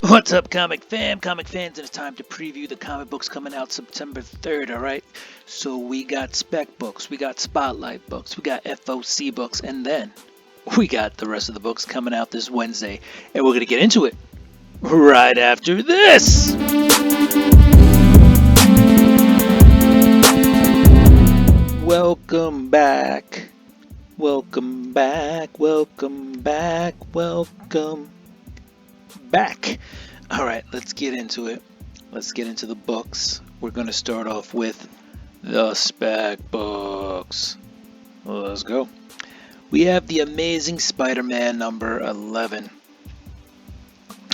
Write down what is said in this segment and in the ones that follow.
What's up, comic fam, comic fans, and it's time to preview the comic books coming out September 3rd, alright? So we got Spec books, we got Spotlight books, we got FOC books, and then we got the rest of the books coming out this Wednesday. And we're going to get into it right after this! Welcome back, welcome back, welcome back, welcome back. All right, let's get into it. Let's get into the books. We're going to start off with the Spec books. Let's go. We have the Amazing Spider-Man number 11.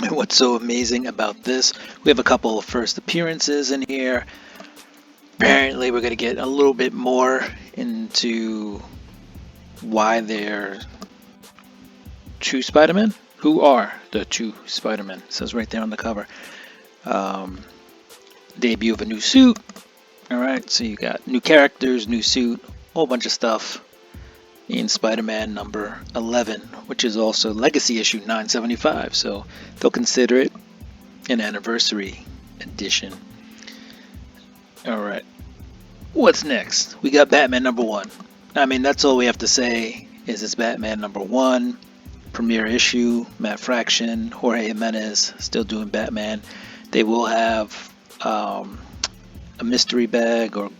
And what's so amazing about this? We have a couple of first appearances in here. Apparently, we're going to get a little bit more into why they're true Spider-Man. Who are the two Spider-Men? It says right there on the cover. Debut of a new suit. Alright, so you got new characters, new suit, whole bunch of stuff in Spider-Man number 11, which is also Legacy issue 975. So they'll consider it an anniversary edition. Alright, what's next? We got Batman number 1. I mean, that's all we have to say is it's Batman number 1. Premiere issue, Matt Fraction, Jorge Jimenez still doing Batman. They will have a mystery bag or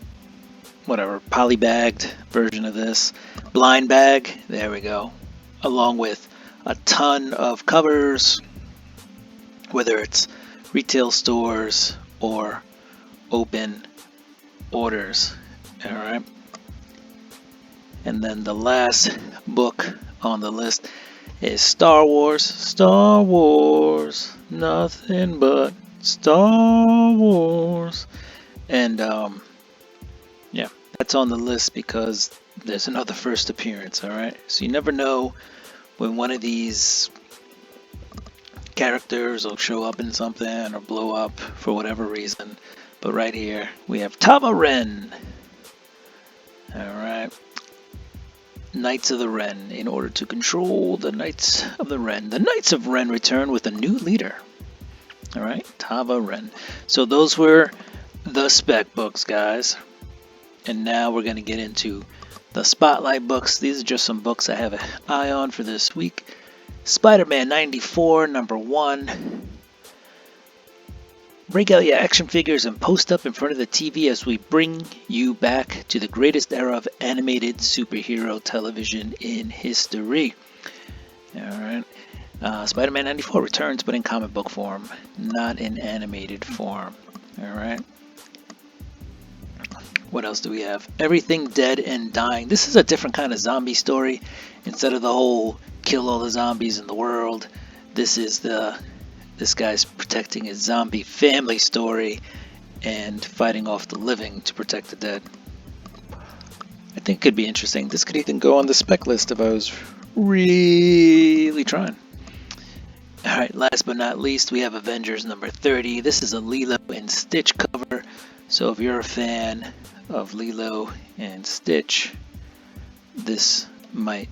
whatever, polybagged version of this. Blind bag, there we go. Along with a ton of covers, whether it's retail stores or open orders. Alright. And then the last book on the list is Star Wars. Star Wars, nothing but Star Wars. And yeah, that's on the list because there's another first appearance. Alright, so you never know when one of these characters will show up in something or blow up for whatever reason. But right here we have Tama Ren. Alright, Knights of the Ren. In order to control the Knights of the Ren, the Knights of Ren return with a new leader. Alright, Tama Ren. So those were the Spec books, guys. And now we're going to get into the Spotlight books. These are just some books I have an eye on for this week. Spider-Man 94, number 1. Break out your action figures and post up in front of the TV as we bring you back to the greatest era of animated superhero television in history. Alright. Spider-Man 94 returns, but in comic book form, not in animated form. Alright. What else do we have? Everything Dead and Dying. This is a different kind of zombie story. Instead of the whole kill all the zombies in the world, this is this guy's protecting his zombie family story and fighting off the living to protect the dead. I think it could be interesting. This could even go on the spec list if I was really trying. Alright, last but not least, we have Avengers number 30. This is a Lilo and Stitch cover. So if you're a fan of Lilo and Stitch, this might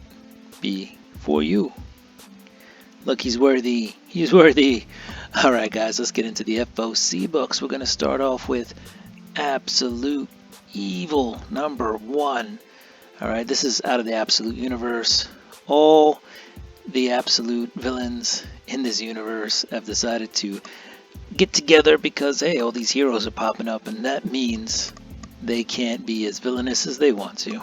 be for you. Look, he's worthy. He's worthy. Alright, guys, let's get into the FOC books. We're going to start off with Absolute Evil, number 1. Alright, this is out of the Absolute universe. All the Absolute villains in this universe have decided to get together because, hey, all these heroes are popping up, and that means they can't be as villainous as they want to.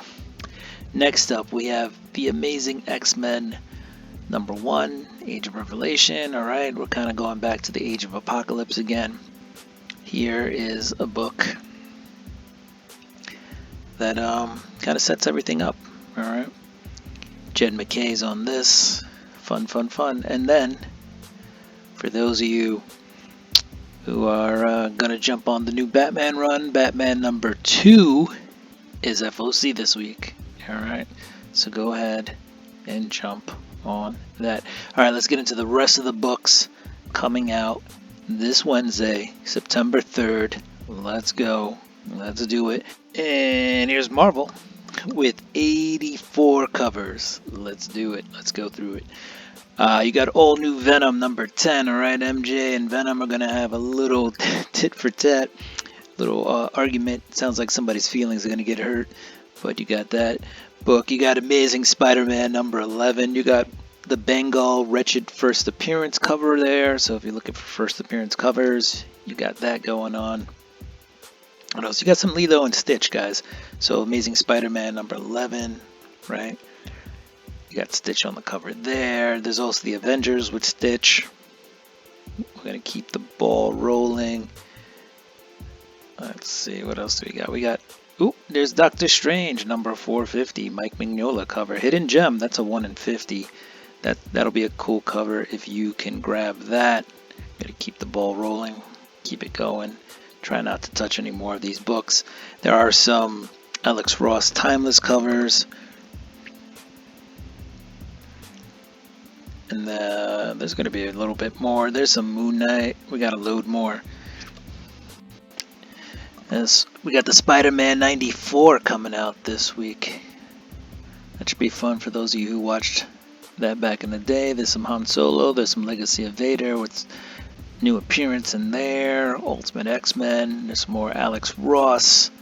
Next up, we have The Amazing X-Men, number 1, Age of Revelation. Alright, we're kind of going back to the Age of Apocalypse again. Here is a book that kind of sets everything up. Alright, Jed McKay's on this. Fun. And then, for those of you who are going to jump on the new Batman run, Batman number 2 is FOC this week. Alright, so go ahead and jump on that. Alright, let's get into the rest of the books coming out this Wednesday, September 3rd. Let's go. Let's do it. And here's Marvel. with 84 covers. Let's do it. Let's go through it. You got all new Venom number 10. All right, MJ and Venom are gonna have a little tit for tat, little argument. Sounds like somebody's feelings are gonna get hurt, but you got that book. You got Amazing Spider-Man number 11. You got the Bengal Wretched first appearance cover there. So if you're looking for first appearance covers, you got that going on. What else? You got some Lilo and Stitch, guys. So Amazing Spider-Man number 11, right? You got Stitch on the cover there. There's also the Avengers with Stitch. We're going to keep the ball rolling. Let's see, what else do we got? We got, ooh, there's Doctor Strange, number 450, Mike Mignola cover. Hidden Gem, that's a 1 in 50. That'll be a cool cover if you can grab that. Gotta keep the ball rolling, keep it going. Try not to touch any more of these books. There are some Alex Ross Timeless covers. And there's going to be a little bit more. There's some Moon Knight. We got to load more. We got the Spider-Man 94 coming out this week. That should be fun for those of you who watched that back in the day. There's some Han Solo. There's some Legacy of Vader with new appearance in there. Ultimate X-Men. There's some more Alex Ross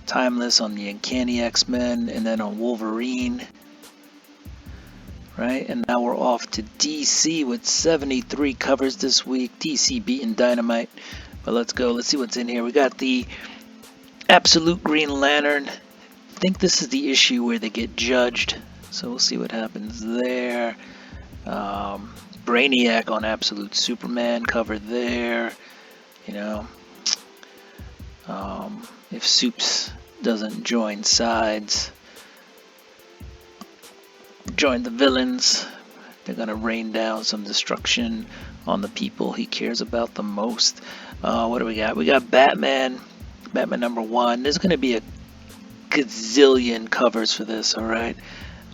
Timeless on the Uncanny X-Men. And then on Wolverine. Right, and now we're off to DC with 73 covers this week. DC beating Dynamite. But let's go. Let's see what's in here. We got the Absolute Green Lantern. I think this is the issue where they get judged. So we'll see what happens there. Brainiac on Absolute Superman cover there. You know, if Supes doesn't join sides, join the villains, they're gonna rain down some destruction on the people he cares about the most. What do we got? We got Batman number 1. There's gonna be a gazillion covers for this. All right,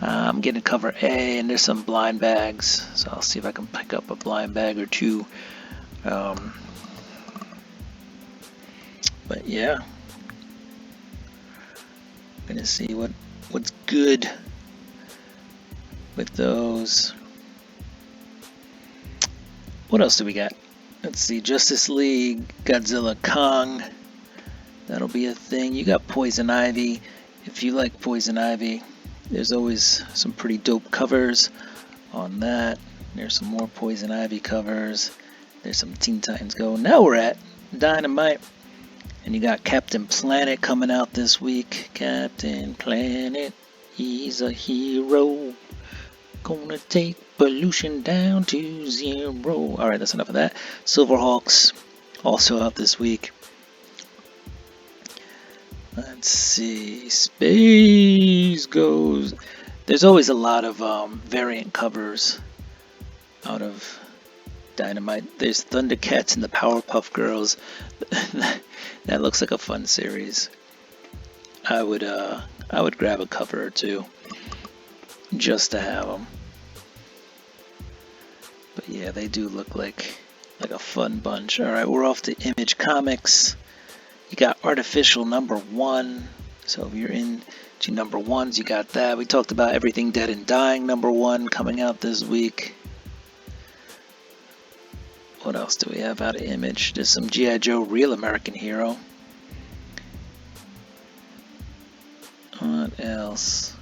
I'm getting cover A, and there's some blind bags, so I'll see if I can pick up a blind bag or two. But yeah, gonna see what's good with those. What else do we got? Let's see, Justice League, Godzilla Kong. That'll be a thing. You got Poison Ivy. If you like Poison Ivy, there's always some pretty dope covers on that. There's some more Poison Ivy covers. There's some Teen Titans Go. Now we're at Dynamite. And you got Captain Planet coming out this week. Captain Planet, he's a hero. Gonna take pollution down to 0. Alright, that's enough of that. Silverhawks also out this week. Let's see. Space Goes. There's always a lot of variant covers out of Dynamite. There's Thundercats and the Powerpuff Girls. That looks like a fun series. I would grab a cover or two just to have them. But yeah, they do look like a fun bunch. Alright, we're off to Image Comics. You got Artificial number 1. So if you're into number 1s, you got that. We talked about Everything Dead and Dying number 1 coming out this week. What else do we have out of Image? There's some G.I. Joe Real American Hero. What else?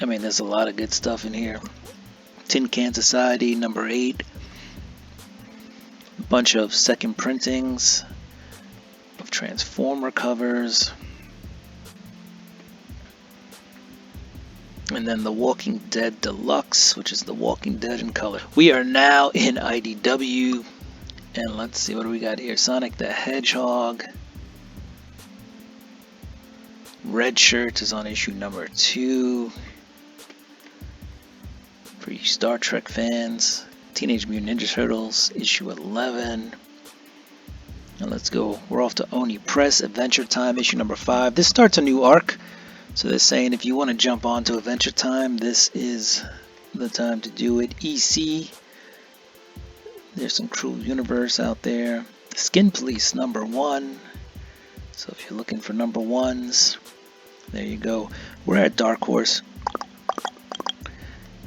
I mean, there's a lot of good stuff in here. Tin Can Society number 8. A bunch of second printings of Transformer covers. And then The Walking Dead Deluxe, which is The Walking Dead in color. We are now in IDW. And let's see, what do we got here? Sonic the Hedgehog. Red Shirt is on issue number 2. For you Star Trek fans. Teenage Mutant Ninja Turtles, issue 11. And let's go. We're off to ONI Press, Adventure Time, issue number 5. This starts a new arc. So they're saying if you want to jump on to Adventure Time, this is the time to do it. EC. There's some Cruel Universe out there. Skin Police number 1. So if you're looking for number 1s, There you go. We're at Dark Horse.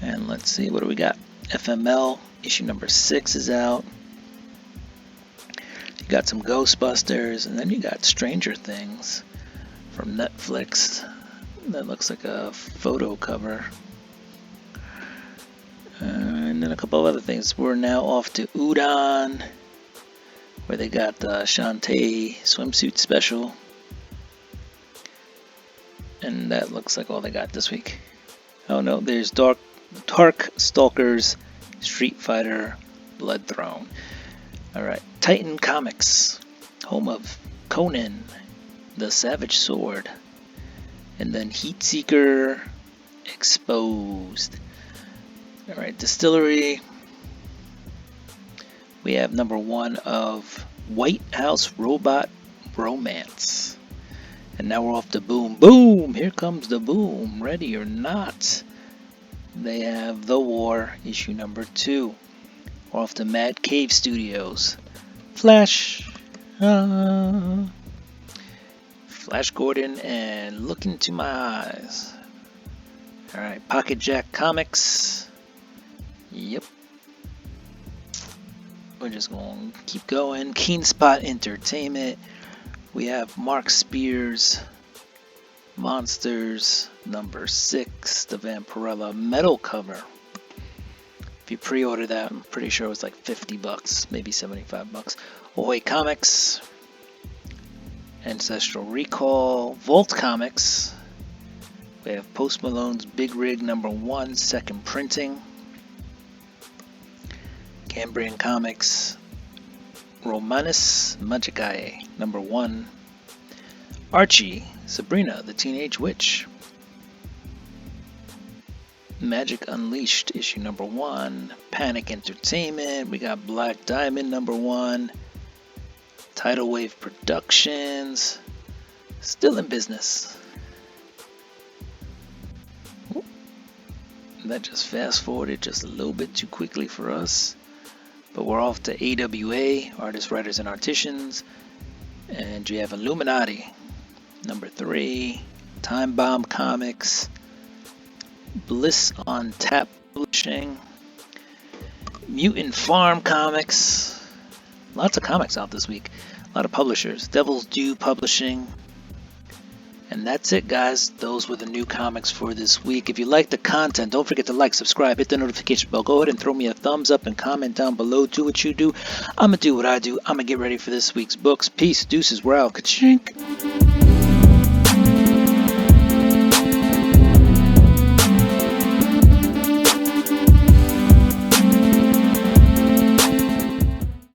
And let's see, what do we got? FML, issue number 6 is out. You got some Ghostbusters, and then you got Stranger Things from Netflix. That looks like a photo cover. And then a couple of other things. We're now off to Udon, where they got the Shantae swimsuit special. And that looks like all they got this week. Oh no, there's Dark Stalkers, Street Fighter, Blood Throne. Alright, Titan Comics, home of Conan, the Savage Sword. And then Heatseeker, Exposed. Alright, Distillery. We have number 1 of White House Robot Romance. And now we're off to Boom. Boom! Here comes the Boom. Ready or not. They have The War, issue number 2. We're off to Mad Cave Studios. Flash. Flash Gordon and Look Into My Eyes. Alright, Pocket Jack Comics. Yep. We're just going to keep going. Keen Spot Entertainment. We have Mark Spears, Monsters, number 6, the Vampirella metal cover. If you pre-order that, I'm pretty sure it was like $50, maybe $75. Ahoy Comics, Ancestral Recall, Vault Comics. We have Post Malone's Big Rig number 1, second printing. Cambrian Comics, Romanus Magicae, number 1. Archie, Sabrina, the Teenage Witch. Magic Unleashed, issue number 1. Panic Entertainment, we got Black Diamond, number 1. Tidal Wave Productions, still in business. That just fast forwarded just a little bit too quickly for us. But we're off to AWA, Artists, Writers, and Artisans. And you have Illuminati, number 3. Time Bomb Comics. Bliss on Tap Publishing. Mutant Farm Comics. Lots of comics out this week. A lot of publishers. Devil's Due Publishing. And that's it, guys. Those were the new comics for this week. If you like the content, don't forget to like, subscribe, hit the notification bell. Go ahead and throw me a thumbs up and comment down below. Do what you do. I'm going to do what I do. I'm going to get ready for this week's books. Peace. Deuces. We're out. Ka-chink.